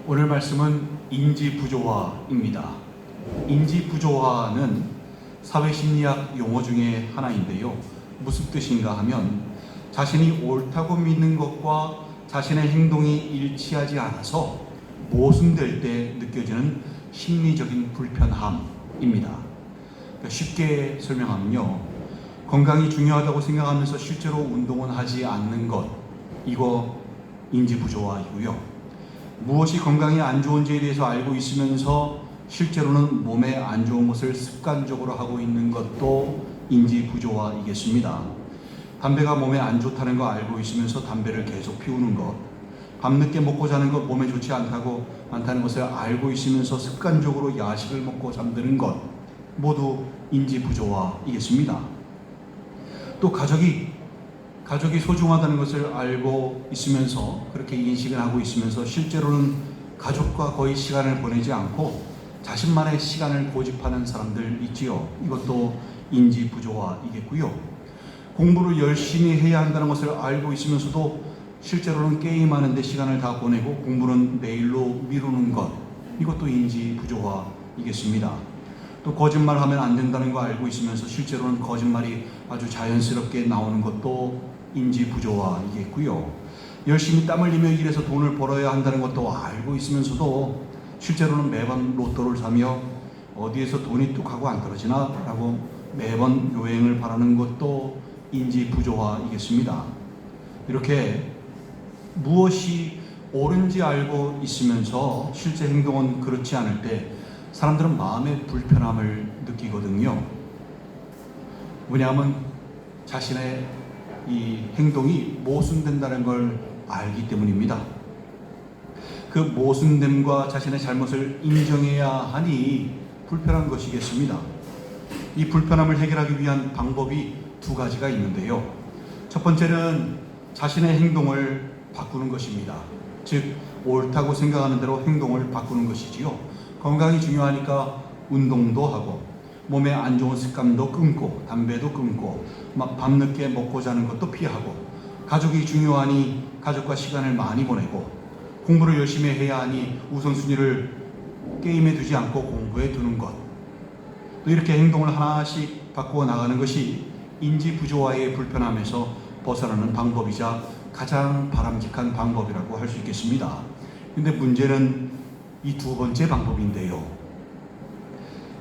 오늘 말씀은 인지부조화입니다. 인지부조화는 사회심리학 용어 중에 하나인데요. 무슨 뜻인가 하면 자신이 옳다고 믿는 것과 자신의 행동이 일치하지 않아서 모순될 때 느껴지는 심리적인 불편함입니다. 그러니까 쉽게 설명하면요, 건강이 중요하다고 생각하면서 실제로 운동은 하지 않는 것, 이거 인지부조화이고요. 무엇이 건강에 안 좋은지에 대해서 알고 있으면서 실제로는 몸에 안 좋은 것을 습관적으로 하고 있는 것도 인지부조화이겠습니다. 담배가 몸에 안 좋다는 거 알고 있으면서 담배를 계속 피우는 것, 밤늦게 먹고 자는 것 몸에 좋지 않다는 것을 알고 있으면서 습관적으로 야식을 먹고 잠드는 것, 모두 인지부조화이겠습니다. 또 가족이 소중하다는 것을 알고 있으면서 그렇게 인식을 하고 있으면서 실제로는 가족과 거의 시간을 보내지 않고 자신만의 시간을 고집하는 사람들 있지요. 이것도 인지부조화이겠고요. 공부를 열심히 해야 한다는 것을 알고 있으면서도 실제로는 게임하는 데 시간을 다 보내고 공부는 내일로 미루는 것, 이것도 인지부조화이겠습니다. 또 거짓말하면 안 된다는 거 알고 있으면서 실제로는 거짓말이 아주 자연스럽게 나오는 것도 인지부조화이겠고요. 열심히 땀 흘리며 일해서 돈을 벌어야 한다는 것도 알고 있으면서도 실제로는 매번 로또를 사며 어디에서 돈이 뚝 하고 안 떨어지나 라고 매번 요행을 바라는 것도 인지부조화이겠습니다. 이렇게 무엇이 옳은지 알고 있으면서 실제 행동은 그렇지 않을 때 사람들은 마음의 불편함을 느끼거든요. 왜냐하면 자신의 이 행동이 모순된다는 걸 알기 때문입니다. 그 모순됨과 자신의 잘못을 인정해야 하니 불편한 것이겠습니다. 이 불편함을 해결하기 위한 방법이 두 가지가 있는데요. 첫 번째는 자신의 행동을 바꾸는 것입니다. 즉, 옳다고 생각하는 대로 행동을 바꾸는 것이지요. 건강이 중요하니까 운동도 하고 몸에 안 좋은 습관도 끊고 담배도 끊고 막 밤늦게 먹고 자는 것도 피하고 가족이 중요하니 가족과 시간을 많이 보내고 공부를 열심히 해야 하니 우선순위를 게임에 두지 않고 공부에 두는 것, 또 이렇게 행동을 하나씩 바꾸어 나가는 것이 인지부조화의 불편함에서 벗어나는 방법이자 가장 바람직한 방법이라고 할 수 있겠습니다. 근데 문제는 이 두 번째 방법인데요.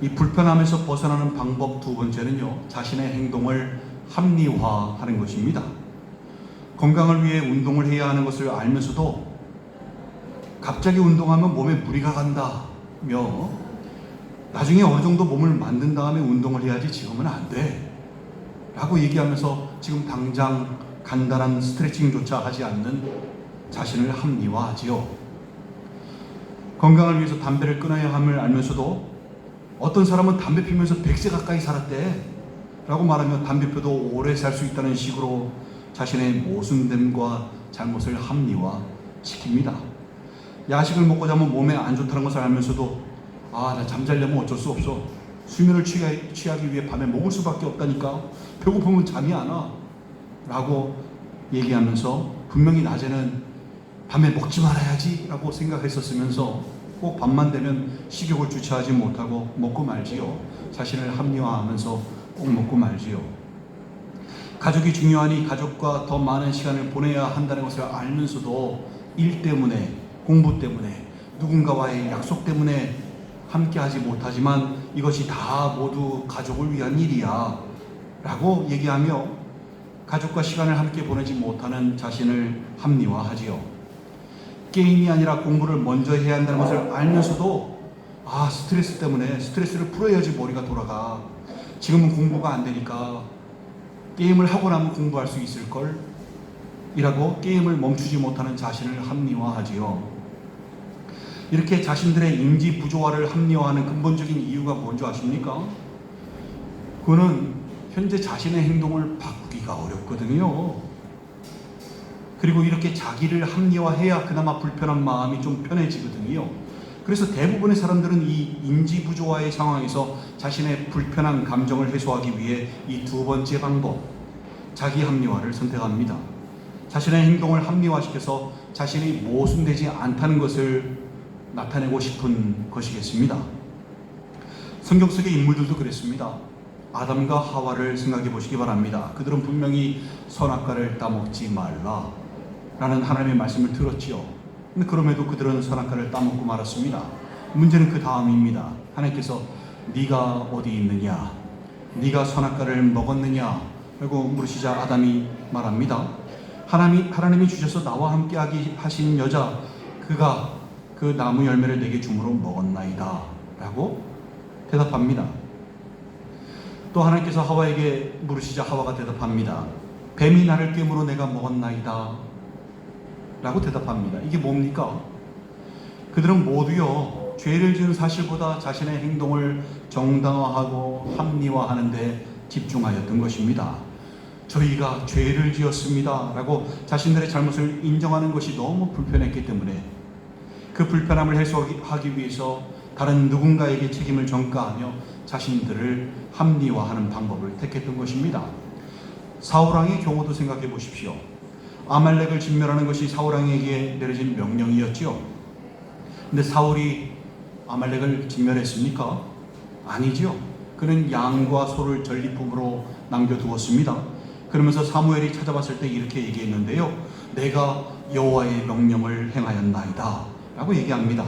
이 불편함에서 벗어나는 방법 두 번째는요, 자신의 행동을 합리화하는 것입니다. 건강을 위해 운동을 해야 하는 것을 알면서도 갑자기 운동하면 몸에 무리가 간다며 나중에 어느 정도 몸을 만든 다음에 운동을 해야지 지금은 안 돼 라고 얘기하면서 지금 당장 간단한 스트레칭조차 하지 않는 자신을 합리화하지요. 건강을 위해서 담배를 끊어야 함을 알면서도 어떤 사람은 담배 피우면서 100세 가까이 살았대 라고 말하며 담배 피워도 오래 살 수 있다는 식으로 자신의 모순됨과 잘못을 합리화시킵니다. 야식을 먹고 자면 몸에 안 좋다는 것을 알면서도 나 잠자려면 어쩔 수 없어, 수면을 취하기 위해 밤에 먹을 수밖에 없다니까, 배고프면 잠이 안 와 라고 얘기하면서 분명히 낮에는 밤에 먹지 말아야지 라고 생각했었으면서 꼭 밤만 되면 식욕을 주체하지 못하고 먹고 말지요. 자신을 합리화하면서 꼭 먹고 말지요. 가족이 중요하니 가족과 더 많은 시간을 보내야 한다는 것을 알면서도 일 때문에, 공부 때문에, 누군가와의 약속 때문에 함께하지 못하지만 이것이 다 모두 가족을 위한 일이야 라고 얘기하며 가족과 시간을 함께 보내지 못하는 자신을 합리화하지요. 게임이 아니라 공부를 먼저 해야 한다는 것을 알면서도 스트레스 때문에 스트레스를 풀어야지 머리가 돌아가, 지금은 공부가 안 되니까 게임을 하고 나면 공부할 수 있을걸 이라고 게임을 멈추지 못하는 자신을 합리화하지요. 이렇게 자신들의 인지부조화를 합리화하는 근본적인 이유가 뭔지 아십니까? 그거는 현재 자신의 행동을 바꾸기가 어렵거든요. 그리고 이렇게 자기를 합리화해야 그나마 불편한 마음이 좀 편해지거든요. 그래서 대부분의 사람들은 이 인지부조화의 상황에서 자신의 불편한 감정을 해소하기 위해 이 두 번째 방법, 자기 합리화를 선택합니다. 자신의 행동을 합리화시켜서 자신이 모순되지 않다는 것을 나타내고 싶은 것이겠습니다. 성경 속의 인물들도 그랬습니다. 아담과 하와를 생각해 보시기 바랍니다. 그들은 분명히 선악과를 따먹지 말라 라는 하나님의 말씀을 들었지요. 근데 그럼에도 그들은 선악과를 따먹고 말았습니다. 문제는 그 다음입니다. 하나님께서 네가 어디 있느냐, 네가 선악과를 먹었느냐 라고 물으시자 아담이 말합니다. 하나님이 주셔서 나와 함께 하신 여자, 그가 그 나무 열매를 내게 줌으로 먹었나이다 라고 대답합니다. 또 하나님께서 하와에게 물으시자 하와가 대답합니다. 뱀이 나를 꿰므로 내가 먹었나이다 라고 대답합니다. 이게 뭡니까? 그들은 모두요, 죄를 지은 사실보다 자신의 행동을 정당화하고 합리화하는 데 집중하였던 것입니다. 저희가 죄를 지었습니다 라고 자신들의 잘못을 인정하는 것이 너무 불편했기 때문에 그 불편함을 해소하기 위해서 다른 누군가에게 책임을 전가하며 자신들을 합리화하는 방법을 택했던 것입니다. 사울왕의 경우도 생각해 보십시오. 아말렉을 진멸하는 것이 사울왕에게 내려진 명령이었지요. 근데 사울이 아말렉을 진멸했습니까? 아니지요. 그는 양과 소를 전리품으로 남겨두었습니다. 그러면서 사무엘이 찾아봤을 때 이렇게 얘기했는데요. 내가 여호와의 명령을 행하였나이다 라고 얘기합니다.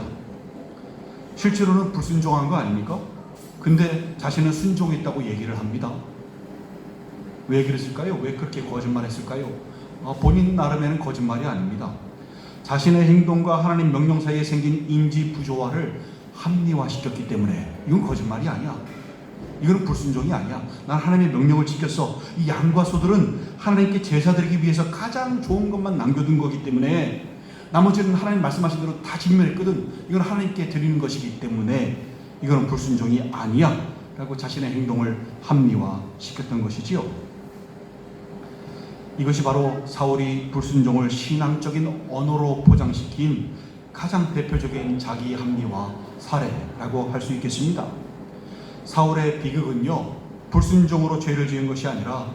실제로는 불순종한 거 아닙니까? 근데 자신은 순종했다고 얘기를 합니다. 왜 그랬을까요? 왜 그렇게 거짓말했을까요? 본인 나름에는 거짓말이 아닙니다. 자신의 행동과 하나님 명령 사이에 생긴 인지 부조화를 합리화시켰기 때문에 이건 거짓말이 아니야. 이건 불순종이 아니야. 난 하나님의 명령을 지켰어. 이 양과 소들은 하나님께 제사 드리기 위해서 가장 좋은 것만 남겨둔 거기 때문에 나머지는 하나님 말씀하신 대로 다 진멸했거든. 이건 하나님께 드리는 것이기 때문에 이건 불순종이 아니야 라고 자신의 행동을 합리화시켰던 것이지요. 이것이 바로 사울이 불순종을 신앙적인 언어로 포장시킨 가장 대표적인 자기 합리화 사례라고 할 수 있겠습니다. 사울의 비극은요, 불순종으로 죄를 지은 것이 아니라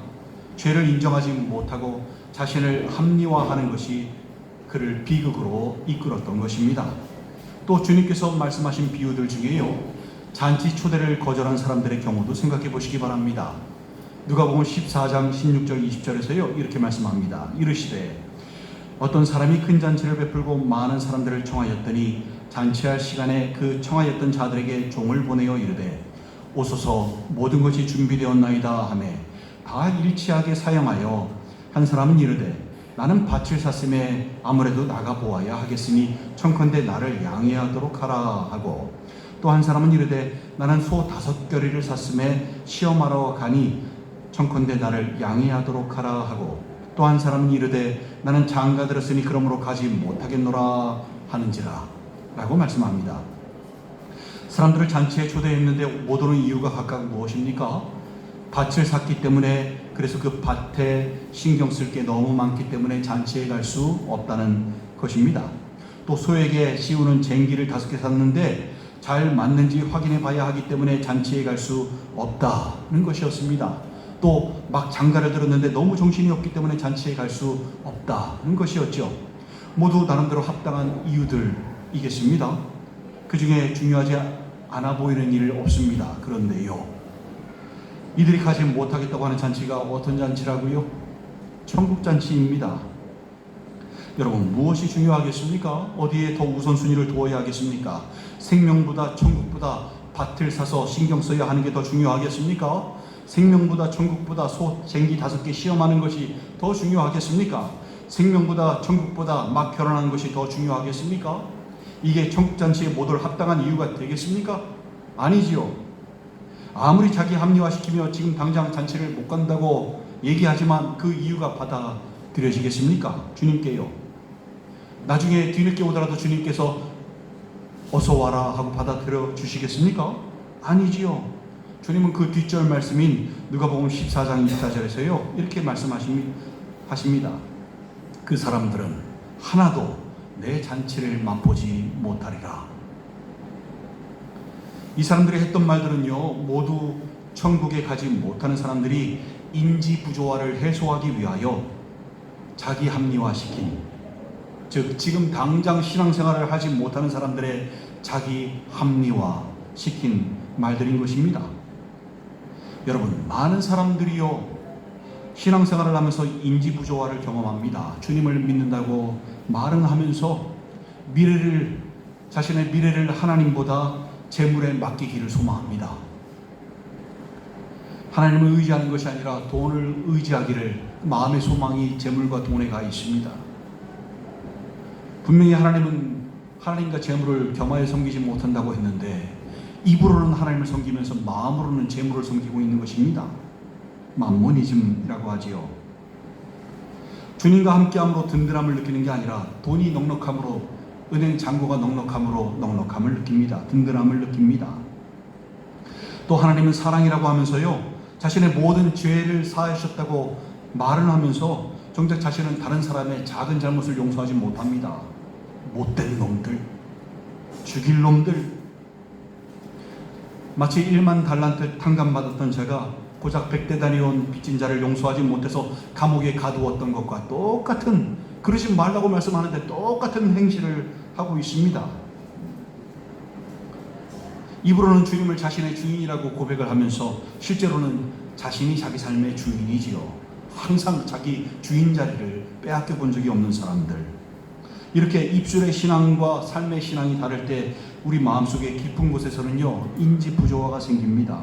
죄를 인정하지 못하고 자신을 합리화하는 것이 그를 비극으로 이끌었던 것입니다. 또 주님께서 말씀하신 비유들 중에요, 잔치 초대를 거절한 사람들의 경우도 생각해 보시기 바랍니다. 누가복음 14장 16절 20절에서요 이렇게 말씀합니다. 이르시되 어떤 사람이 큰 잔치를 베풀고 많은 사람들을 청하였더니 잔치할 시간에 그 청하였던 자들에게 종을 보내어 이르되 오소서 모든 것이 준비되었나이다 하매 다 일치하게 사용하여 한 사람은 이르되 나는 밭을 샀음에 아무래도 나가 보아야 하겠으니 청컨대 나를 양해하도록 하라 하고 또 한 사람은 이르되 나는 소 5겨리를 샀음에 시험하러 가니 청컨대 나를 양해하도록 하라 하고 또 한 사람은 이르되 나는 장가 들었으니 그러므로 가지 못하겠노라 하는지라 라고 말씀합니다. 사람들을 잔치에 초대했는데 못 오는 이유가 각각 무엇입니까? 밭을 샀기 때문에, 그래서 그 밭에 신경 쓸 게 너무 많기 때문에 잔치에 갈 수 없다는 것입니다. 또 소에게 씌우는 쟁기를 5개 샀는데 잘 맞는지 확인해 봐야 하기 때문에 잔치에 갈 수 없다는 것이었습니다. 또 막 장가를 들었는데 너무 정신이 없기 때문에 잔치에 갈 수 없다는 것이었죠. 모두 나름대로 합당한 이유들이겠습니다. 그 중에 중요하지 않아 보이는 일 없습니다. 그런데요, 이들이 가지 못하겠다고 하는 잔치가 어떤 잔치라고요? 천국잔치입니다. 여러분, 무엇이 중요하겠습니까? 어디에 더 우선순위를 두어야 하겠습니까? 생명보다 천국보다 밭을 사서 신경 써야 하는 게 더 중요하겠습니까? 생명보다 천국보다 소 쟁기 5개 시험하는 것이 더 중요하겠습니까? 생명보다 천국보다 막 결혼하는 것이 더 중요하겠습니까? 이게 천국잔치에 못 올 합당한 이유가 되겠습니까? 아니지요. 아무리 자기 합리화시키며 지금 당장 잔치를 못 간다고 얘기하지만 그 이유가 받아들여지겠습니까? 주님께요. 나중에 뒤늦게 오더라도 주님께서 어서 와라 하고 받아들여 주시겠습니까? 아니지요. 주님은 그 뒷절 말씀인 누가복음 14장 24절에서요 이렇게 말씀하십니다. 그 사람들은 하나도 내 잔치를 맛보지 못하리라. 이 사람들이 했던 말들은요, 모두 천국에 가지 못하는 사람들이 인지 부조화를 해소하기 위하여 자기 합리화시킨 즉 지금 당장 신앙생활을 하지 못하는 사람들의 자기 합리화 시킨 말들인 것입니다. 여러분, 많은 사람들이요 신앙생활을 하면서 인지부조화를 경험합니다. 주님을 믿는다고 말은 하면서 자신의 미래를 하나님보다 재물에 맡기기를 소망합니다. 하나님을 의지하는 것이 아니라 돈을 의지하기를, 마음의 소망이 재물과 돈에 가 있습니다. 분명히 하나님은 하나님과 재물을 겸하여 섬기지 못한다고 했는데 입으로는 하나님을 섬기면서 마음으로는 재물을 섬기고 있는 것입니다. 맘모니즘이라고 하지요. 주님과 함께함으로 든든함을 느끼는 게 아니라 돈이 넉넉함으로, 은행 잔고가 넉넉함으로 넉넉함을 느낍니다. 든든함을 느낍니다. 또 하나님은 사랑이라고 하면서요 자신의 모든 죄를 사하셨다고 말은 하면서 정작 자신은 다른 사람의 작은 잘못을 용서하지 못합니다. 못된 놈들, 죽일 놈들. 마치 1만 달란트 탕감받았던 제가 고작 100대 다니온 빚진 자를 용서하지 못해서 감옥에 가두었던 것과 똑같은, 그러지 말라고 말씀하는데 똑같은 행실을 하고 있습니다. 입으로는 주님을 자신의 주인이라고 고백을 하면서 실제로는 자신이 자기 삶의 주인이지요. 항상 자기 주인 자리를 빼앗겨 본 적이 없는 사람들. 이렇게 입술의 신앙과 삶의 신앙이 다를 때 우리 마음속의 깊은 곳에서는요 인지 부조화가 생깁니다.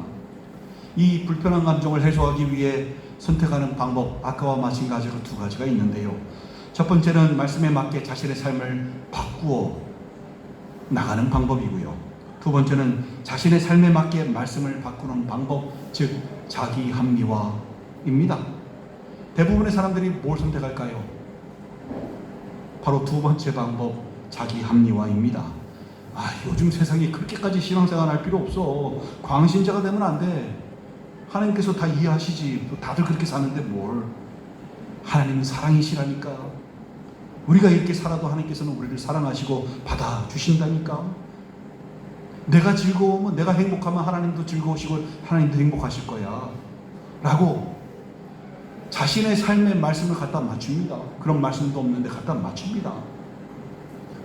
이 불편한 감정을 해소하기 위해 선택하는 방법, 아까와 마찬가지로 두 가지가 있는데요. 첫 번째는 말씀에 맞게 자신의 삶을 바꾸어 나가는 방법이고요. 두 번째는 자신의 삶에 맞게 말씀을 바꾸는 방법, 즉 자기 합리화입니다. 대부분의 사람들이 뭘 선택할까요? 바로 두 번째 방법, 자기 합리화입니다. 요즘 세상에 그렇게까지 신앙생활 할 필요 없어. 광신자가 되면 안 돼. 하나님께서 다 이해하시지. 다들 그렇게 사는데 뭘. 하나님은 사랑이시라니까. 우리가 이렇게 살아도 하나님께서는 우리를 사랑하시고 받아주신다니까. 내가 즐거우면, 내가 행복하면 하나님도 즐거우시고 하나님도 행복하실 거야 라고 자신의 삶의 말씀을 갖다 맞춥니다. 그런 말씀도 없는데 갖다 맞춥니다.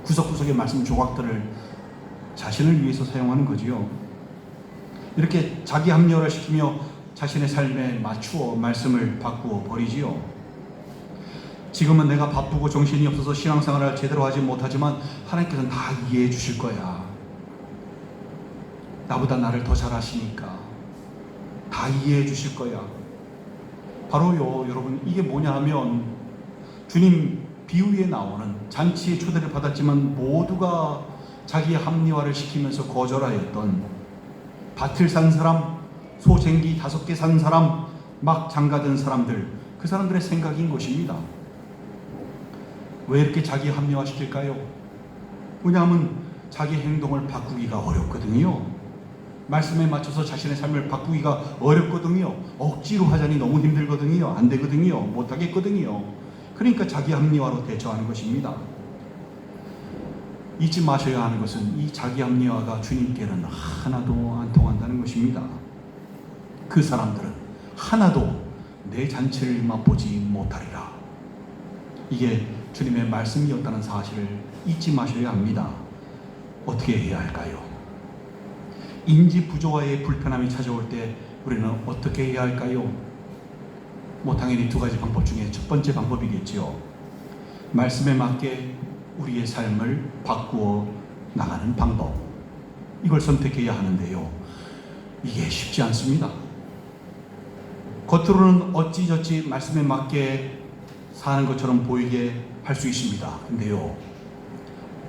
구석구석의 말씀 조각들을 자신을 위해서 사용하는 거지요. 이렇게 자기 합리화를 시키며 자신의 삶에 맞추어 말씀을 바꾸어 버리지요. 지금은 내가 바쁘고 정신이 없어서 신앙생활을 제대로 하지 못하지만 하나님께서는 다 이해해 주실 거야. 나보다 나를 더 잘 아시니까 다 이해해 주실 거야. 바로요, 여러분, 이게 뭐냐 하면 주님 비유에 나오는 잔치에 초대를 받았지만 모두가 자기의 합리화를 시키면서 거절하였던 밭을 산 사람, 소쟁기 5개 산 사람, 막 장가든 사람들, 그 사람들의 생각인 것입니다. 왜 이렇게 자기 합리화 시킬까요? 왜냐하면 자기 행동을 바꾸기가 어렵거든요. 말씀에 맞춰서 자신의 삶을 바꾸기가 어렵거든요. 억지로 하자니 너무 힘들거든요. 안 되거든요. 못 하겠거든요. 그러니까 자기 합리화로 대처하는 것입니다. 잊지 마셔야 하는 것은 이 자기 합리화가 주님께는 하나도 안 통한다는 것입니다. 그 사람들은 하나도 내 잔치를 맛보지 못하리라. 이게 주님의 말씀이었다는 사실을 잊지 마셔야 합니다. 어떻게 해야 할까요? 인지 부조화의 불편함이 찾아올 때 우리는 어떻게 해야 할까요? 당연히 두 가지 방법 중에 첫 번째 방법이겠지요. 말씀에 맞게 우리의 삶을 바꾸어 나가는 방법. 이걸 선택해야 하는데요. 이게 쉽지 않습니다. 겉으로는 어찌저찌 말씀에 맞게 사는 것처럼 보이게 할 수 있습니다. 근데요,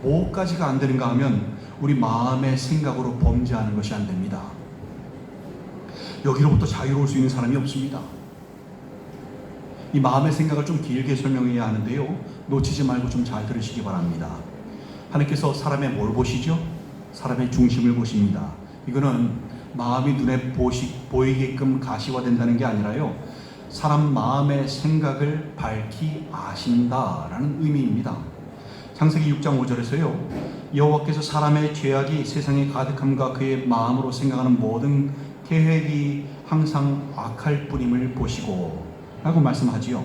뭐까지가 안 되는가 하면 우리 마음의 생각으로 범죄하는 것이 안 됩니다. 여기로부터 자유로울 수 있는 사람이 없습니다. 이 마음의 생각을 좀 길게 설명해야 하는데요, 놓치지 말고 좀 잘 들으시기 바랍니다. 하나님께서 사람의 뭘 보시죠? 사람의 중심을 보십니다. 이거는 마음이 눈에 보이게끔 가시화된다는 게 아니라요, 사람 마음의 생각을 밝히 아신다라는 의미입니다. 창세기 6장 5절에서요, 여호와께서 사람의 죄악이 세상에 가득함과 그의 마음으로 생각하는 모든 계획이 항상 악할 뿐임을 보시고 라고 말씀하지요.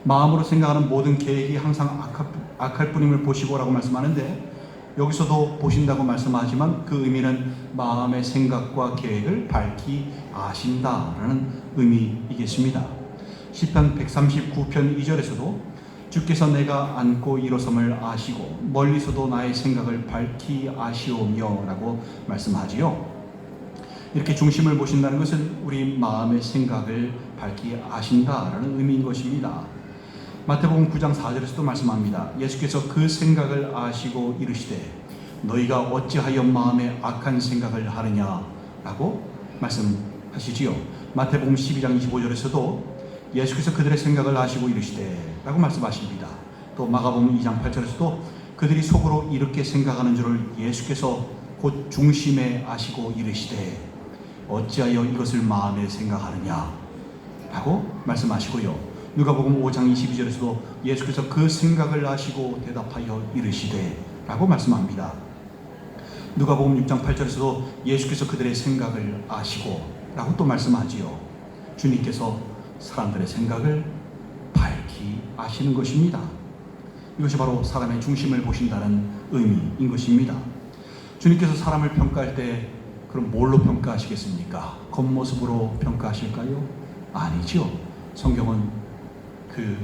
마음으로 생각하는 모든 계획이 항상 악할 뿐임을 보시고라고 말씀하는데, 여기서도 보신다고 말씀하지만 그 의미는 마음의 생각과 계획을 밝히 아신다라는 의미이겠습니다. 시편 139편 2절에서도 주께서 내가 앉고 일어섬을 아시고 멀리서도 나의 생각을 밝히 아시오며 라고 말씀하지요. 이렇게 중심을 보신다는 것은 우리 마음의 생각을 밝히 아신다라는 의미인 것입니다. 마태복음 9장 4절에서도 말씀합니다. 예수께서 그 생각을 아시고 이르시되 너희가 어찌하여 마음에 악한 생각을 하느냐 라고 말씀하시지요. 마태복음 12장 25절에서도 예수께서 그들의 생각을 아시고 이르시되 라고 말씀하십니다. 또 마가복음 2장 8절에서도 그들이 속으로 이렇게 생각하는 줄을 예수께서 곧 중심에 아시고 이르시되 어찌하여 이것을 마음에 생각하느냐 라고 말씀하시고요. 누가복음 5장 22절에서도 예수께서 그 생각을 아시고 대답하여 이르시되 라고 말씀합니다. 누가복음 6장 8절에서도 예수께서 그들의 생각을 아시고 라고 또 말씀하지요. 주님께서 사람들의 생각을 밝히 아시는 것입니다. 이것이 바로 사람의 중심을 보신다는 의미인 것입니다. 주님께서 사람을 평가할 때 그럼 뭘로 평가하시겠습니까? 겉모습으로 평가하실까요? 아니죠. 성경은 그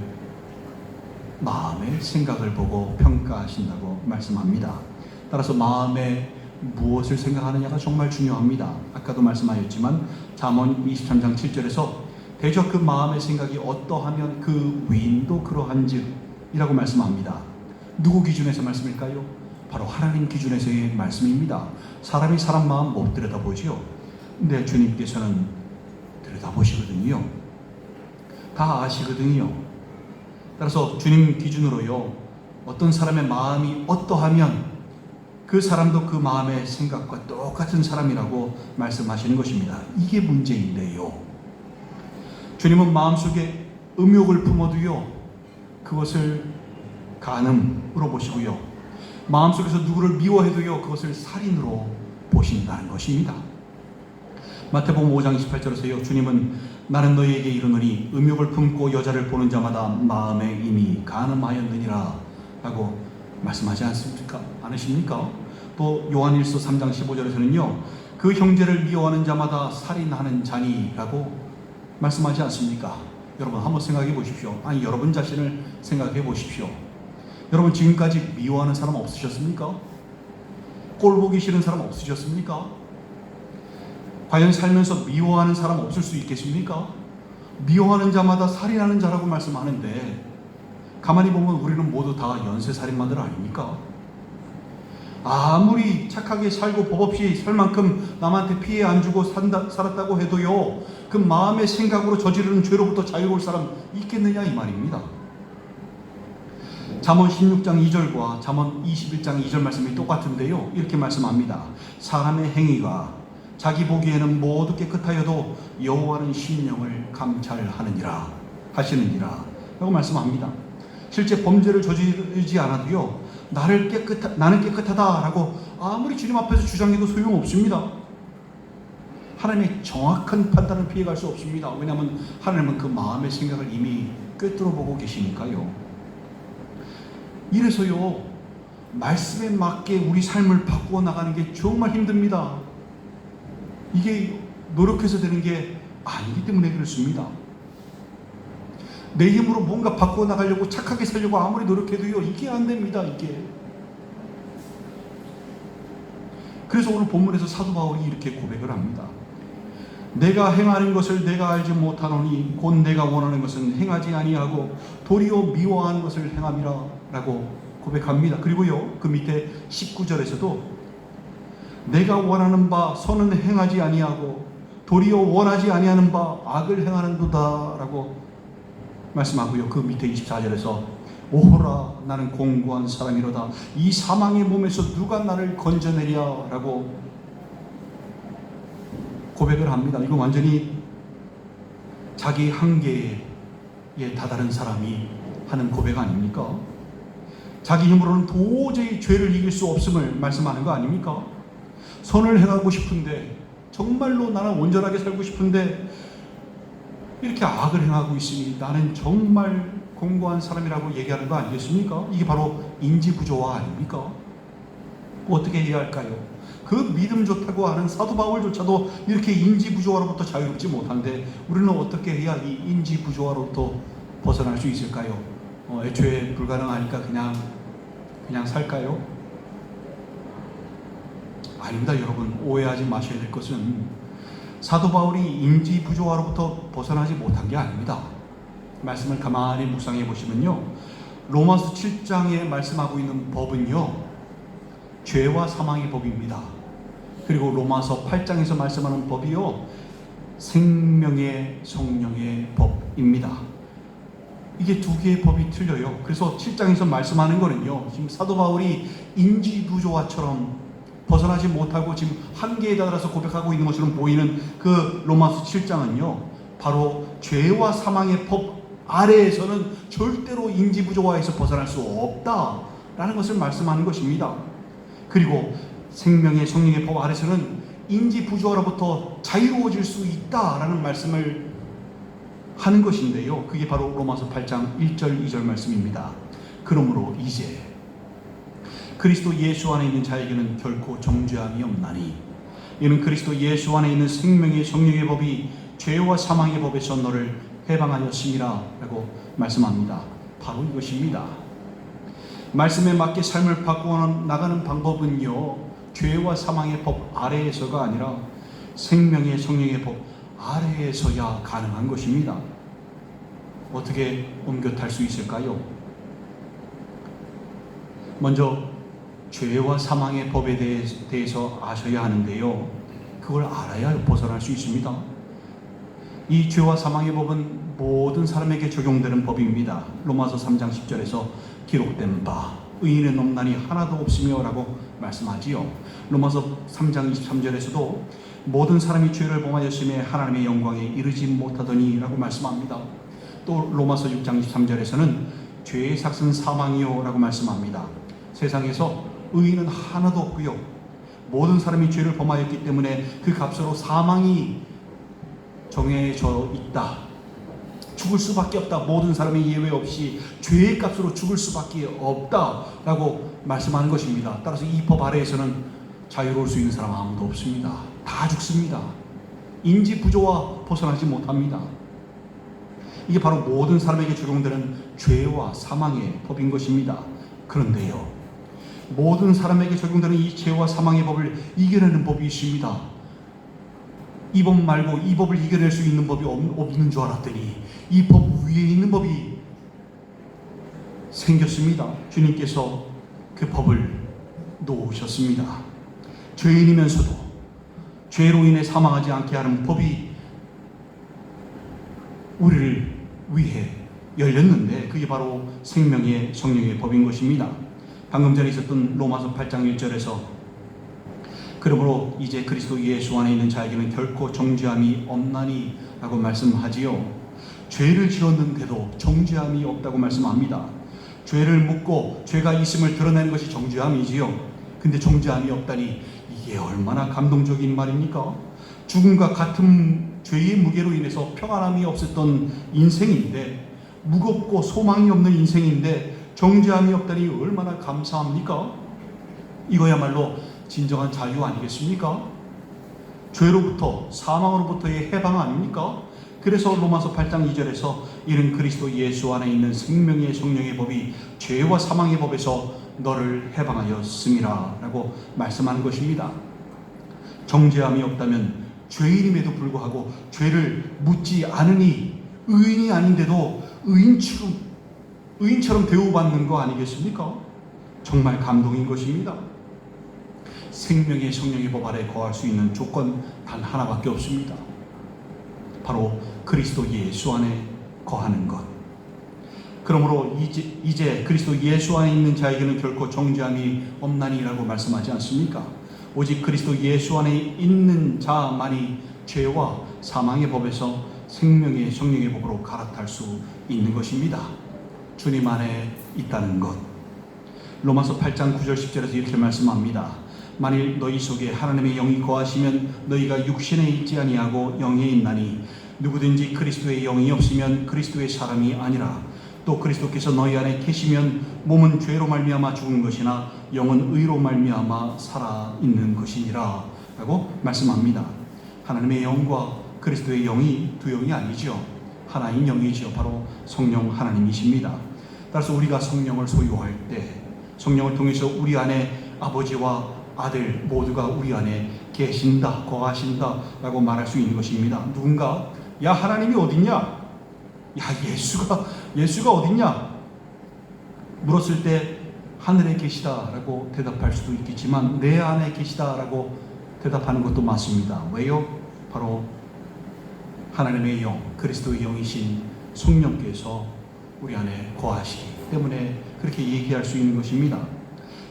마음의 생각을 보고 평가하신다고 말씀합니다. 따라서 마음에 무엇을 생각하느냐가 정말 중요합니다. 아까도 말씀하였지만 잠언 23장 7절에서 대저 그 마음의 생각이 어떠하면 그 위인도 그러한즉 이라고 말씀합니다. 누구 기준에서 말씀일까요? 바로 하나님 기준에서의 말씀입니다. 사람이 사람 마음 못 들여다보지요. 근데 주님께서는 들여다보시거든요. 다 아시거든요. 따라서 주님 기준으로요, 어떤 사람의 마음이 어떠하면 그 사람도 그 마음의 생각과 똑같은 사람이라고 말씀하시는 것입니다. 이게 문제인데요. 주님은 마음속에 음욕을 품어도요, 그것을 간음으로 보시고요, 마음속에서 누구를 미워해도요, 그것을 살인으로 보신다는 것입니다. 마태복음 5장 28절에서요, 주님은 나는 너희에게 이르노니 음욕을 품고 여자를 보는 자마다 마음에 이미 간음하였느니라 라고 말씀하지 않으십니까? 또 요한일서 3장 15절에서는요, 그 형제를 미워하는 자마다 살인하는 자니 라고 말씀하지 않습니까? 여러분 한번 생각해 보십시오. 아니, 여러분 자신을 생각해 보십시오. 여러분 지금까지 미워하는 사람 없으셨습니까? 꼴 보기 싫은 사람 없으셨습니까? 과연 살면서 미워하는 사람 없을 수 있겠습니까? 미워하는 자마다 살인하는 자라고 말씀하는데, 가만히 보면 우리는 모두 다 연쇄살인마들 아닙니까? 아무리 착하게 살고 법 없이 살 만큼 남한테 피해 안 주고 살았다고 해도요, 그 마음의 생각으로 저지르는 죄로부터 자유로울 사람 있겠느냐 이 말입니다. 잠언 16장 2절과 잠언 21장 2절 말씀이 똑같은데요, 이렇게 말씀합니다. 사람의 행위가 자기 보기에는 모두 깨끗하여도 여호와는 심령을 감찰하느니라 하시느니라 라고 말씀합니다. 실제 범죄를 저지르지 않아도요, 나는 깨끗하다 라고 아무리 주님 앞에서 주장해도 소용없습니다. 하나님의 정확한 판단을 피해갈 수 없습니다. 왜냐하면 하나님은 그 마음의 생각을 이미 꿰뚫어 보고 계시니까요. 이래서요, 말씀에 맞게 우리 삶을 바꾸어 나가는 게 정말 힘듭니다. 이게 노력해서 되는 게 아니기 때문에 그렇습니다. 내 힘으로 뭔가 바꾸어 나가려고 착하게 살려고 아무리 노력해도요, 이게 안 됩니다. 이게. 그래서 오늘 본문에서 사도 바울이 이렇게 고백을 합니다. 내가 행하는 것을 내가 알지 못하노니 곧 내가 원하는 것은 행하지 아니하고 도리어 미워하는 것을 행함이라 라고 고백합니다. 그리고요, 그 밑에 19절에서도 내가 원하는 바 선은 행하지 아니하고 도리어 원하지 아니하는 바 악을 행하는도다 라고 말씀하고요, 그 밑에 24절에서 오호라 나는 공고한 사람이로다 이 사망의 몸에서 누가 나를 건져내랴 라고 고백을 합니다. 이거 완전히 자기 한계에 다다른 사람이 하는 고백 아닙니까? 자기 힘으로는 도저히 죄를 이길 수 없음을 말씀하는 거 아닙니까? 선을 행하고 싶은데, 정말로 나는 온전하게 살고 싶은데 이렇게 악을 행하고 있으니 나는 정말 공고한 사람이라고 얘기하는 거 아니겠습니까? 이게 바로 인지 부조화 아닙니까? 어떻게 해야 할까요? 그 믿음 좋다고 하는 사도 바울조차도 이렇게 인지 부조화로부터 자유롭지 못한데 우리는 어떻게 해야 이 인지 부조화로부터 벗어날 수 있을까요? 애초에 불가능하니까 그냥 살까요? 아닙니다, 여러분. 오해하지 마셔야 될 것은 사도 바울이 인지 부조화로부터 벗어나지 못한 게 아닙니다. 말씀을 가만히 묵상해 보시면요, 로마서 7장에 말씀하고 있는 법은요, 죄와 사망의 법입니다. 그리고 로마서 8장에서 말씀하는 법이요, 생명의 성령의 법입니다. 이게 두 개의 법이 틀려요. 그래서 7장에서 말씀하는 거는요, 지금 사도 바울이 인지부조화처럼 벗어나지 못하고 지금 한계에 달아서 고백하고 있는 것처럼 보이는 그 로마서 7장은요, 바로 죄와 사망의 법 아래에서는 절대로 인지부조화에서 벗어날 수 없다라는 것을 말씀하는 것입니다. 그리고 생명의 성령의 법 아래서는 인지부조화로부터 자유로워질 수 있다라는 말씀을 하는 것인데요, 그게 바로 로마서 8장 1절 2절 말씀입니다. 그러므로 이제 그리스도 예수 안에 있는 자에게는 결코 정죄함이 없나니 이는 그리스도 예수 안에 있는 생명의 성령의 법이 죄와 사망의 법에서 너를 해방하였음이라 라고 말씀합니다. 바로 이것입니다. 말씀에 맞게 삶을 바꾸어 나가는 방법은요, 죄와 사망의 법 아래에서가 아니라 생명의 성령의 법 아래에서야 가능한 것입니다. 어떻게 옮겨 탈 수 있을까요? 먼저 죄와 사망의 법에 대해서 아셔야 하는데요, 그걸 알아야 벗어날 수 있습니다. 이 죄와 사망의 법은 모든 사람에게 적용되는 법입니다. 로마서 3장 10절에서 기록된 바 의인은 없나니 하나도 없으며 라고 말씀하지요. 로마서 3장 23절에서도 모든 사람이 죄를 범하였음에 하나님의 영광에 이르지 못하더니 라고 말씀합니다. 또 로마서 6장 23절에서는 죄의 삭은 사망이요 라고 말씀합니다. 세상에서 의인은 하나도 없고요, 모든 사람이 죄를 범하였기 때문에 그 값으로 사망이 정해져 있다, 죽을 수밖에 없다, 모든 사람이 예외 없이 죄의 값으로 죽을 수밖에 없다라고 말씀하는 것입니다. 따라서 이 법 아래에서는 자유로울 수 있는 사람 아무도 없습니다. 다 죽습니다. 인지 부조화 벗어나지 못합니다. 이게 바로 모든 사람에게 적용되는 죄와 사망의 법인 것입니다. 그런데요, 모든 사람에게 적용되는 이 죄와 사망의 법을 이겨내는 법이 있습니다. 이 법 말고 이 법을 이겨낼 수 있는 법이 없는 줄 알았더니 이 법 위에 있는 법이 생겼습니다. 주님께서 그 법을 놓으셨습니다. 죄인이면서도 죄로 인해 사망하지 않게 하는 법이 우리를 위해 열렸는데 그게 바로 생명의 성령의 법인 것입니다. 방금 전에 있었던 로마서 8장 1절에서 그러므로 이제 그리스도 예수 안에 있는 자에게는 결코 정죄함이 없나니 라고 말씀하지요. 죄를 지었는데도 정죄함이 없다고 말씀합니다. 죄를 묻고 죄가 있음을 드러내는 것이 정죄함이지요. 근데 정죄함이 없다니 이게 얼마나 감동적인 말입니까? 죽음과 같은 죄의 무게로 인해서 평안함이 없었던 인생인데, 무겁고 소망이 없는 인생인데 정죄함이 없다니 얼마나 감사합니까? 이거야말로 진정한 자유 아니겠습니까? 죄로부터 사망으로부터의 해방 아닙니까? 그래서 로마서 8장 2절에서 이는 그리스도 예수 안에 있는 생명의 성령의 법이 죄와 사망의 법에서 너를 해방하였음이라 라고 말씀하는 것입니다. 정죄함이 없다면 죄인임에도 불구하고 죄를 묻지 않으니 의인이 아닌데도 의인처럼 대우받는 거 아니겠습니까? 정말 감동인 것입니다. 생명의 성령의 법 아래 거할 수 있는 조건 단 하나밖에 없습니다. 바로 그리스도 예수 안에 거하는 것. 그러므로 이제 그리스도 예수 안에 있는 자에게는 결코 정죄함이 없나니라고 말씀하지 않습니까? 오직 그리스도 예수 안에 있는 자만이 죄와 사망의 법에서 생명의 성령의 법으로 갈아탈 수 있는 것입니다. 주님 안에 있다는 것. 로마서 8장 9절 10절에서 이렇게 말씀합니다. 만일 너희 속에 하나님의 영이 거하시면 너희가 육신에 있지 아니하고 영에 있나니 누구든지 그리스도의 영이 없으면 그리스도의 사람이 아니라 또 그리스도께서 너희 안에 계시면 몸은 죄로 말미암아 죽은 것이나 영은 의로 말미암아 살아 있는 것이니라 라고 말씀합니다. 하나님의 영과 그리스도의 영이 두 영이 아니죠. 하나인 영이죠. 바로 성령 하나님이십니다. 따라서 우리가 성령을 소유할 때 성령을 통해서 우리 안에 아버지와 아들 모두가 우리 안에 계신다, 거하신다 라고 말할 수 있는 것입니다. 누군가 야 하나님이 어딨냐? 야 예수가 어딨냐? 물었을 때 하늘에 계시다 라고 대답할 수도 있겠지만 내 안에 계시다 라고 대답하는 것도 맞습니다. 왜요? 바로 하나님의 영, 그리스도의 영이신 성령께서 우리 안에 거하시기 때문에 그렇게 얘기할 수 있는 것입니다.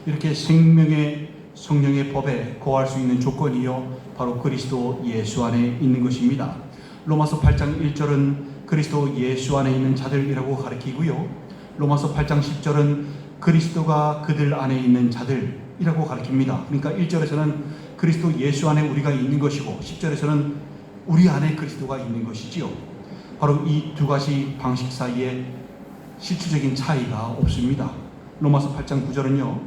이렇게 생명의 성령의 법에 거할 수 있는 조건이요 바로 그리스도 예수 안에 있는 것입니다. 로마서 8장 1절은 그리스도 예수 안에 있는 자들이라고 가리키고요, 로마서 8장 10절은 그리스도가 그들 안에 있는 자들이라고 가리킵니다. 그러니까 1절에서는 그리스도 예수 안에 우리가 있는 것이고 10절에서는 우리 안에 그리스도가 있는 것이지요. 바로 이 두 가지 방식 사이에 실질적인 차이가 없습니다. 로마서 8장 9절은요,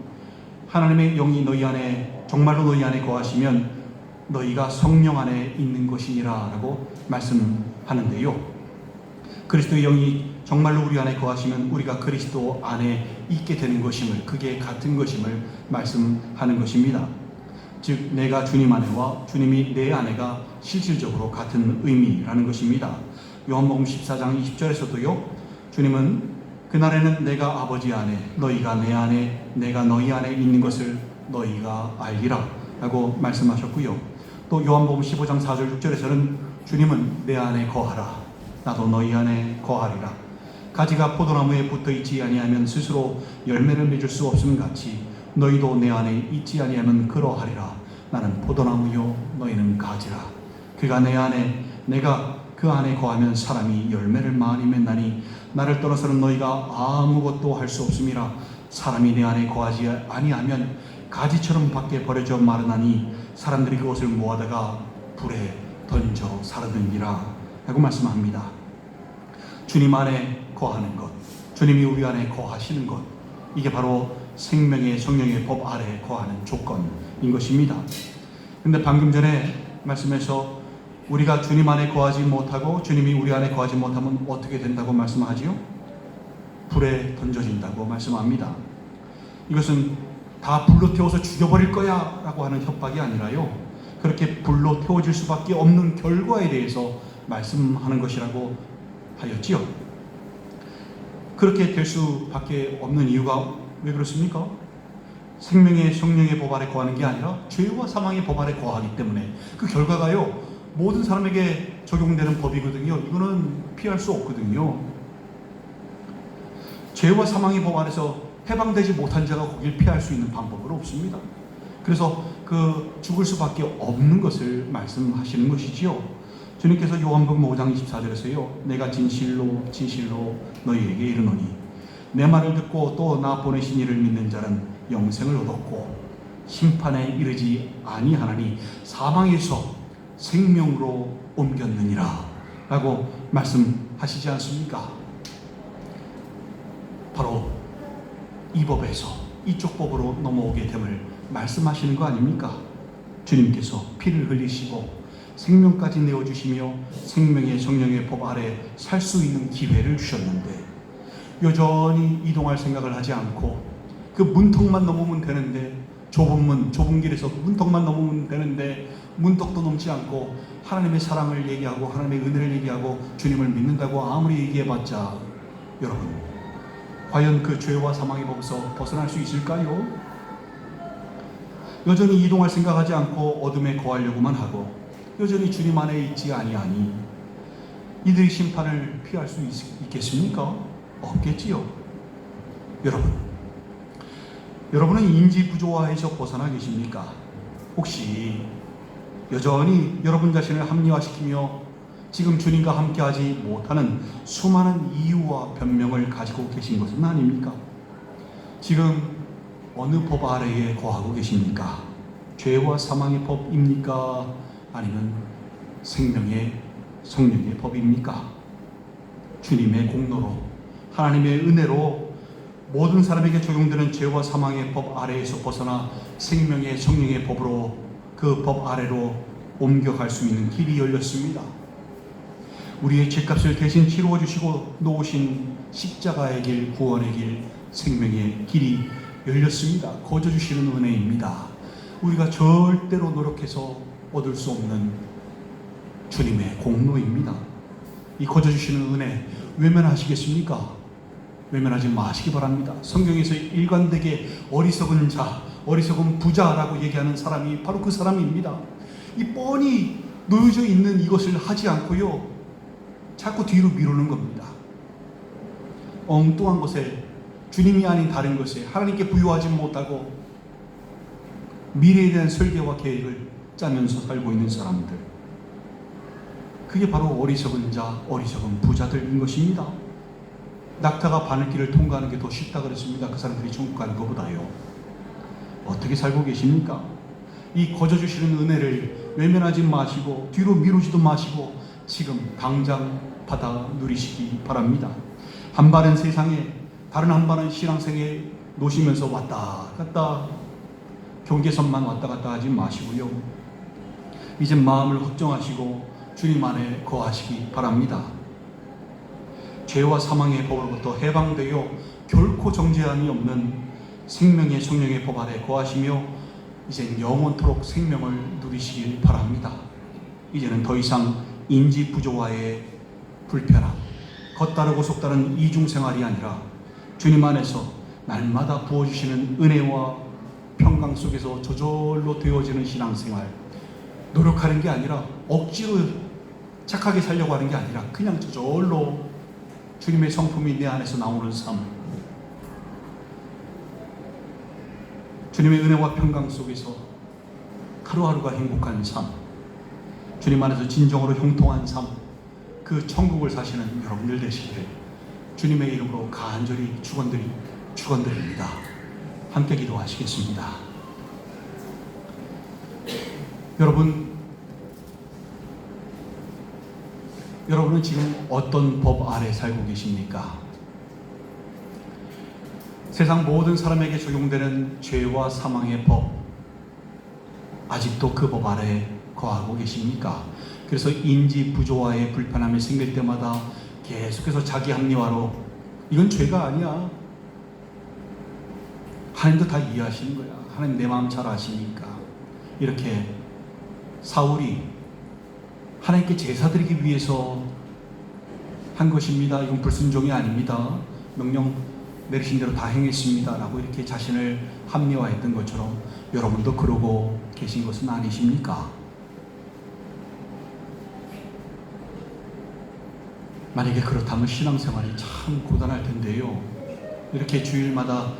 하나님의 영이 너희 안에 정말로 너희 안에 거하시면 너희가 성령 안에 있는 것이니라 라고 말씀하는데요, 그리스도의 영이 정말로 우리 안에 거하시면 우리가 그리스도 안에 있게 되는 것임을, 그게 같은 것임을 말씀하는 것입니다. 즉 내가 주님 안에와 주님이 내 안에가 실질적으로 같은 의미라는 것입니다. 요한복음 14장 20절에서도요, 주님은 그날에는 내가 아버지 안에 너희가 내 안에 내가 너희 안에 있는 것을 너희가 알리라 라고 말씀하셨고요, 또 요한복음 15장 4절 6절에서는 주님은 내 안에 거하라 나도 너희 안에 거하리라. 가지가 포도나무에 붙어있지 아니하면 스스로 열매를 맺을 수 없음 같이 너희도 내 안에 있지 아니하면 그러하리라. 나는 포도나무요 너희는 가지라. 그가 내 안에 내가 그 안에 거하면 사람이 열매를 많이 맺나니 나를 떠나서는 너희가 아무것도 할 수 없음이라. 사람이 내 안에 거하지 아니하면 가지처럼 밖에 버려져 마르나니 사람들이 그것을 모아다가 불에 던져 사르느니라 라고 말씀합니다. 주님 안에 거하는 것, 주님이 우리 안에 거하시는 것, 이게 바로 생명의 성령의 법 아래 거하는 조건인 것입니다. 그런데 방금 전에 말씀에서 우리가 주님 안에 거하지 못하고 주님이 우리 안에 거하지 못하면 어떻게 된다고 말씀하지요? 불에 던져진다고 말씀합니다. 이것은 다 불로 태워서 죽여버릴 거야 라고 하는 협박이 아니라요, 그렇게 불로 태워질 수밖에 없는 결과에 대해서 말씀하는 것이라고 하였지요. 그렇게 될 수밖에 없는 이유가 왜 그렇습니까? 생명의 성령의 법 아래 거하는 게 아니라 죄와 사망의 법 아래 거하기 때문에 그 결과가요 모든 사람에게 적용되는 법이거든요. 이거는 피할 수 없거든요. 죄와 사망의 법 아래서 해방되지 못한 자가 거길 피할 수 있는 방법은 없습니다. 그래서 그 죽을 수밖에 없는 것을 말씀하시는 것이지요. 주님께서 요한복음 5장 24절에서요, 내가 진실로 진실로 너희에게 이르노니 내 말을 듣고 또 나 보내신 이를 믿는 자는 영생을 얻었고 심판에 이르지 아니하나니 사망에서 생명으로 옮겼느니라 라고 말씀하시지 않습니까? 바로 이 법에서 이쪽 법으로 넘어오게 됨을 말씀하시는 거 아닙니까? 주님께서 피를 흘리시고 생명까지 내어주시며 생명의 성령의 법 아래 살 수 있는 기회를 주셨는데 여전히 이동할 생각을 하지 않고 그 문턱만 넘으면 되는데, 좁은 문, 좁은 길에서 문턱만 넘으면 되는데 문턱도 넘지 않고 하나님의 사랑을 얘기하고 하나님의 은혜를 얘기하고 주님을 믿는다고 아무리 얘기해봤자 여러분 과연 그 죄와 사망의 법에서 벗어날 수 있을까요? 여전히 이동할 생각하지 않고 어둠에 거하려고만 하고 여전히 주님 안에 있지 아니하니 이들이 심판을 피할 수 있겠습니까? 없겠지요. 여러분은 인지 부조화에서 벗어나 계십니까? 혹시 여전히 여러분 자신을 합리화시키며 지금 주님과 함께하지 못하는 수많은 이유와 변명을 가지고 계신 것은 아닙니까? 지금 어느 법 아래에 거하고 계십니까? 죄와 사망의 법입니까? 아니면 생명의 성령의 법입니까? 주님의 공로로 하나님의 은혜로 모든 사람에게 적용되는 죄와 사망의 법 아래에서 벗어나 생명의 성령의 법으로 그 법 아래로 옮겨갈 수 있는 길이 열렸습니다. 우리의 죄값을 대신 치루어 주시고 놓으신 십자가의 길, 구원의 길, 생명의 길이 열렸습니다. 거저 주시는 은혜입니다. 우리가 절대로 노력해서 얻을 수 없는 주님의 공로입니다. 이 거저 주시는 은혜 외면하시겠습니까? 외면하지 마시기 바랍니다. 성경에서 일관되게 어리석은 자, 어리석은 부자라고 얘기하는 사람이 바로 그 사람입니다. 이 뻔히 놓여져 있는 이것을 하지 않고요, 자꾸 뒤로 미루는 겁니다. 엉뚱한 것에, 주님이 아닌 다른 것에 하나님께 부여하지 못하고 미래에 대한 설계와 계획을 짜면서 살고 있는 사람들, 그게 바로 어리석은 자, 어리석은 부자들인 것입니다. 낙타가 바늘길을 통과하는 게 더 쉽다 그랬습니다. 그 사람들이 천국 가는 것보다요. 어떻게 살고 계십니까? 이 거저 주시는 은혜를 외면하지 마시고 뒤로 미루지도 마시고 지금 당장 받아 누리시기 바랍니다. 한 발은 세상에, 다른 한 발은 신앙생에 놓으시면서 왔다 갔다, 경계선만 왔다 갔다 하지 마시고요, 이제 마음을 확정하시고 주님 안에 거하시기 바랍니다. 죄와 사망의 법으로부터 해방되어 결코 정죄함이 없는 생명의 성령의 법 아래 거하시며 이제 영원토록 생명을 누리시길 바랍니다. 이제는 더 이상 인지 부조와의 불편함, 겉다르고 속다른 이중생활이 아니라 주님 안에서 날마다 부어주시는 은혜와 평강 속에서 저절로 되어지는 신앙생활, 노력하는 게 아니라 억지로 착하게 살려고 하는 게 아니라 그냥 저절로 주님의 성품이 내 안에서 나오는 삶, 주님의 은혜와 평강 속에서 하루하루가 행복한 삶, 주님 안에서 진정으로 형통한 삶, 그 천국을 사시는 여러분들 되시기를 주님의 이름으로 간절히 축원드립니다. 함께 기도하시겠습니다. 여러분은 지금 어떤 법 아래 살고 계십니까? 세상 모든 사람에게 적용되는 죄와 사망의 법, 아직도 그 법 아래 거하고 계십니까? 그래서 인지 부조화의 불편함이 생길 때마다 계속해서 자기 합리화로 이건 죄가 아니야, 하나님도 다 이해하시는 거야, 하나님 내 마음 잘 아시니까, 이렇게 사울이 하나님께 제사 드리기 위해서 한 것입니다, 이건 불순종이 아닙니다, 명령 내리신 대로 다 행했습니다 라고 이렇게 자신을 합리화했던 것처럼 여러분도 그러고 계신 것은 아니십니까? 만약에 그렇다면 신앙생활이 참 고단할 텐데요, 이렇게 주일마다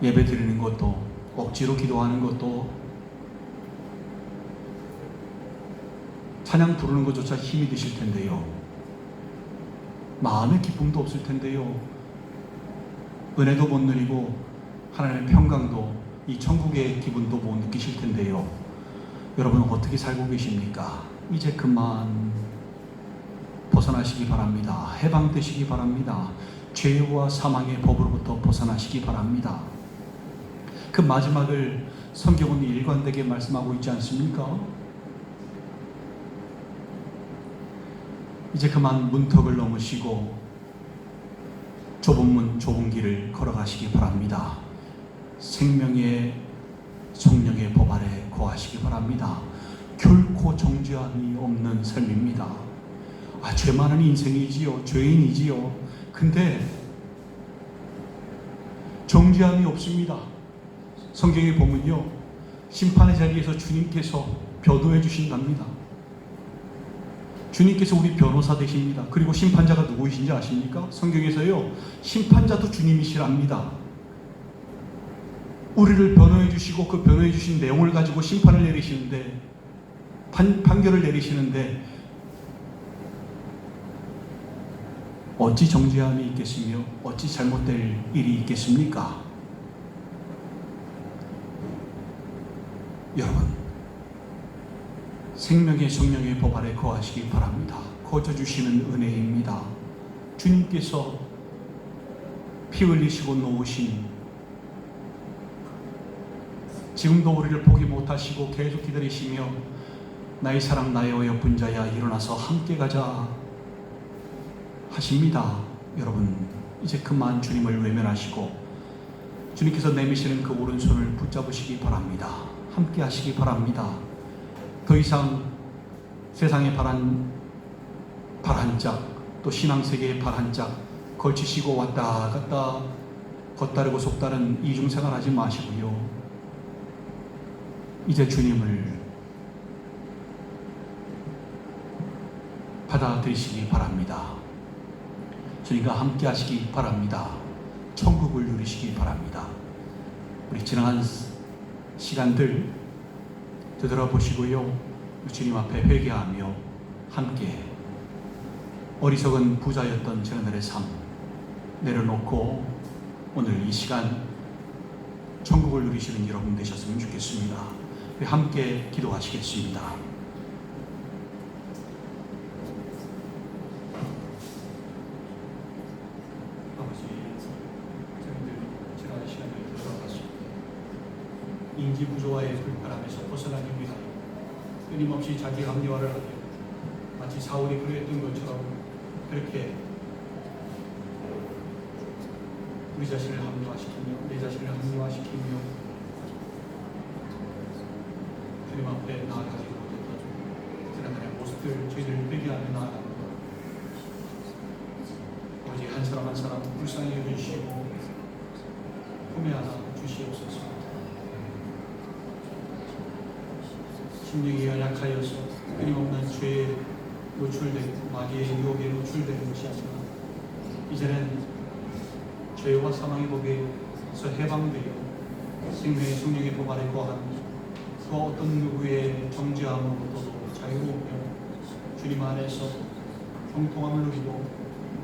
예배 드리는 것도, 억지로 기도하는 것도, 찬양 부르는 것조차 힘이 드실 텐데요, 마음의 기쁨도 없을 텐데요, 은혜도 못 누리고 하나님의 평강도, 이 천국의 기분도 못 느끼실 텐데요, 여러분은 어떻게 살고 계십니까? 이제 그만 벗어나시기 바랍니다. 해방되시기 바랍니다. 죄와 사망의 법으로부터 벗어나시기 바랍니다. 그 마지막을 성경은 일관되게 말씀하고 있지 않습니까? 이제 그만 문턱을 넘으시고 좁은 문, 좁은 길을 걸어가시기 바랍니다. 생명의 성령의 법 아래 거하시기 바랍니다. 결코 정죄함이 없는 삶입니다. 죄 많은 인생이지요, 죄인이지요. 근데 정죄함이 없습니다. 성경에 보면요, 심판의 자리에서 주님께서 변호해 주신답니다. 주님께서 우리 변호사 되십니다. 그리고 심판자가 누구이신지 아십니까? 성경에서요, 심판자도 주님이시랍니다. 우리를 변호해 주시고 그 변호해 주신 내용을 가지고 심판을 내리시는데, 판결을 내리시는데 어찌 정죄함이 있겠으며 어찌 잘못될 일이 있겠습니까? 여러분, 생명의 성령의 법 아래 거하시기 바랍니다. 거저 주시는 은혜입니다. 주님께서 피 흘리시고 놓으신, 지금도 우리를 포기 못하시고 계속 기다리시며 나의 사랑 나의 어여쁜 자야 일어나서 함께 가자 하십니다. 여러분, 이제 그만 주님을 외면하시고 주님께서 내미시는 그 오른손을 붙잡으시기 바랍니다. 함께 하시기 바랍니다. 더 이상 세상의 발 한 짝, 또 신앙세계의 발 한 짝 걸치시고 왔다 갔다 겉다르고 속다른 이중생활 하지 마시고요. 이제 주님을 받아들이시기 바랍니다. 주님과 함께 하시기 바랍니다. 천국을 누리시기 바랍니다. 우리 지나간 시간들 되돌아보시고요. 주님 앞에 회개하며 함께 어리석은 부자였던 지난날의 삶 내려놓고 오늘 이 시간 천국을 누리시는 여러분 되셨으면 좋겠습니다. 우리 함께 기도하시겠습니다. 아버지, 저희들 지난 시간을 돌아봤습니다. 인지 부조화의 불편함에서 벗어나기 위하여 끊임없이 자기 합리화를 하며 마치 사울이 그랬던 것처럼 그렇게 우리 자신을 합리화시키며 내 자신을 합리화시키며 주님 앞에 나아가지 못했던 지난날의 모습들 저희들 회개하며 나아갑니다. 아버지, 한 사람 한 사람 불쌍히 여겨주시고 품에 하나 주시옵소서. 심령이 연약하여서 끊임없는 죄에 노출되고 마귀의 유혹에 노출되는 것이 아니라 이제는 죄와 사망의 법에서 해방되어 생명의 성령의 도발에 거한 그 어떤 누구의 정죄함으로부터도 자유로우며 주님 안에서 형통함을 누리고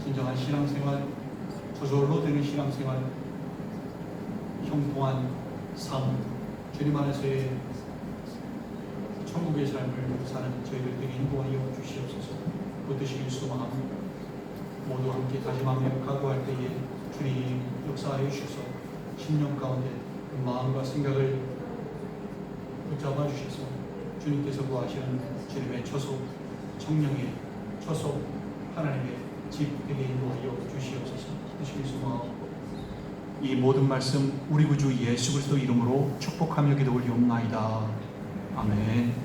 진정한 신앙생활, 저절로 되는 신앙생활, 형통한 삶, 주님 안에서의 천국의 삶을 사는 저희들 되게 인도하여 주시옵소서. 그 뜻이 소망합니다. 모두 함께 다짐하며 각오할 때에 주님 역사하여 주셔서 심령 가운데 그 마음과 생각을 붙잡아 주셔서 주님께서 구하시는 주님의 처소, 성령의 처소, 하나님의 집 되게 인도하여 주시옵소서. 뜻이 소망하고 이 모든 말씀 우리 구주 예수 그리스도 이름으로 축복하며 기도 올리옵나이다. 아멘.